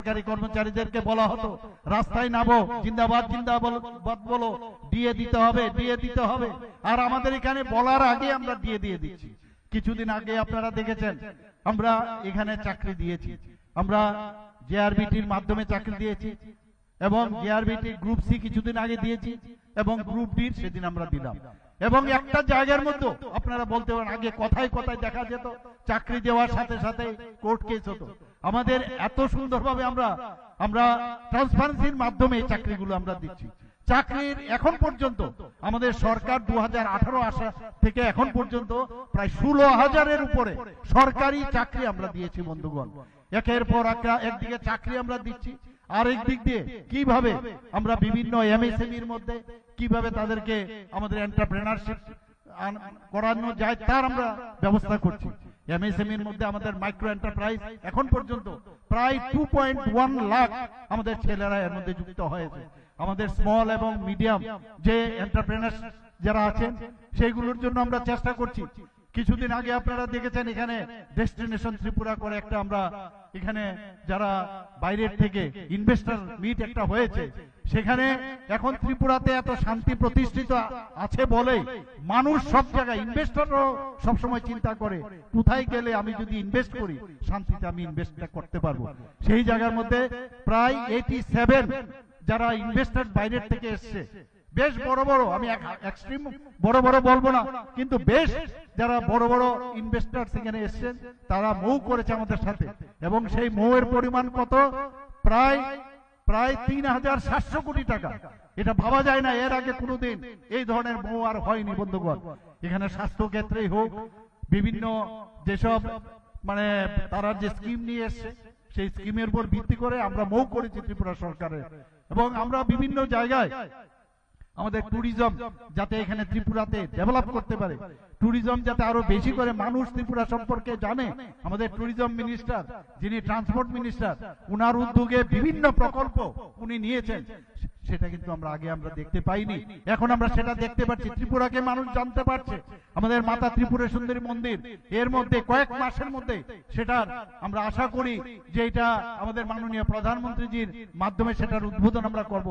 সরকারি কর্মচারীদেরকে বলা হতো রাস্তায় নামো, জিন্দাবাদ জিন্দাবাদ বলো, ডিএ দিতে হবে, ডিএ দিতে হবে। আর আমাদের এখানে বলার আগে আমরা ডিএ দিয়ে দিচ্ছি। কিছুদিন আগে আপনারা দেখেছেন আমরা এখানে চাকরি দিয়েছি, আমরা জেআরবিটির মাধ্যমে চাকরি দিয়েছি এবং জেআরবিটি গ্রুপ সি কিছুদিন আগে দিয়েছি এবং গ্রুপ ডি সেদিন আমরা দিলাম। এবং একটা জায়গার মধ্যে আপনারা বলতে পারেন আগে কথায় কথায় দেখা যেত চাকরি দেওয়ার সাথে সাথে কোর্ট কেস হতো। আমাদের এত সুন্দরভাবে আমরা ট্রান্সপারেন্সির মাধ্যমে এই চাকরিগুলো আমরা দিচ্ছি। চাকরির এখন পর্যন্ত আমাদের সরকার 2018 আসা থেকে এখন পর্যন্ত প্রায় 16,000-এর উপরে সরকারি চাকরি আমরা দিয়েছি বন্ধুগণ। একের পর একদিকে চাকরি আমরা দিচ্ছি, আরেক দিক দিয়ে কিভাবে আমরা বিভিন্ন এমএসএমইর মধ্যে কিভাবে তাদেরকে আমাদের এন্টারপ্রেনারশিপ করানো যায় তার আমরা ব্যবস্থা করছি। এমএসএমইর মধ্যে আমাদের মাইক্রো এন্টারপ্রাইজ এখন পর্যন্ত প্রায় 2.1 লাখ আমাদের ছেলেরা এর মধ্যে যুক্ত হয়েছে। আমাদের স্মল এবং মিডিয়াম যে এন্টারপ্রেনার যারা আছেন সেইগুলোর জন্য আমরা চেষ্টা করছি। কিছুদিন আগে আপনারা দেখেছেন এখানে ডেস্টিনেশন ত্রিপুরা করে একটা আমরা এখানে যারা বাইরের থেকে ইনভেস্টর মিট একটা হয়েছে, সেখানে এখন ত্রিপুরাতে এত শান্তি প্রতিষ্ঠিত আছে বলে মানুষ সব জায়গায় ইনভেস্টরও সবসময় চিন্তা করে কোথায় গেলে আমি যদি ইনভেস্ট করি শান্তিতে আমি ইনভেস্টটা করতে পারবো। সেই জায়গার মধ্যে প্রায় 87 যারা ইনভেস্টর বাইরের থেকে এসছে, বেশ বড় বড়, আমি এক্সট্রিম বড় বড় বলবো না, কিন্তু বেশ যারা বড় বড় ইনভেস্টর সেখানে এসছেন তারা মৌ করেছে আমাদের সাথে। এবং সেই মৌয়ের পরিমাণ কত? প্রায় 3,700 কোটি টাকা। এটা ভাবা যায় না, এর আগে কোনোদিন এই ধরনের মৌ আর হয়নি বন্ধুগণ। এখানে স্বাস্থ্য ক্ষেত্রেই হোক, বিভিন্ন যেসব মানে তারা যে স্কিম নিয়ে এসছে সেই স্কিমের উপর ভিত্তি করে আমরা মৌ করেছি ত্রিপুরা সরকারের। এবং আমরা বিভিন্ন জায়গায় আমাদের ট্যুরিজম যাতে এখানে ত্রিপুরাতে ডেভেলপ করতে পারে, ট্যুরিজম যাতে আরো বেশি করে মানুষ ত্রিপুরা সম্পর্কে জানে, আমাদের ট্যুরিজম মিনিস্টার যিনি ট্রান্সপোর্ট মিনিস্টার, উনার উদ্যোগে বিভিন্ন প্রকল্প উনি নিয়েছেন। সেটা কিন্তু আমরা দেখতে পাইনি, এখন আমরা সেটা দেখতে পাচ্ছি। ত্রিপুরাকে মানুষ জানতে পারছে। আমাদের মাতা ত্রিপুরা সুন্দরী মন্দির এর মধ্যে কয়েক মাসের মধ্যে সেটার আমরা আশা করি যে এটা আমাদের মাননীয় প্রধানমন্ত্রীজির মাধ্যমে সেটার উদ্বোধন আমরা করব।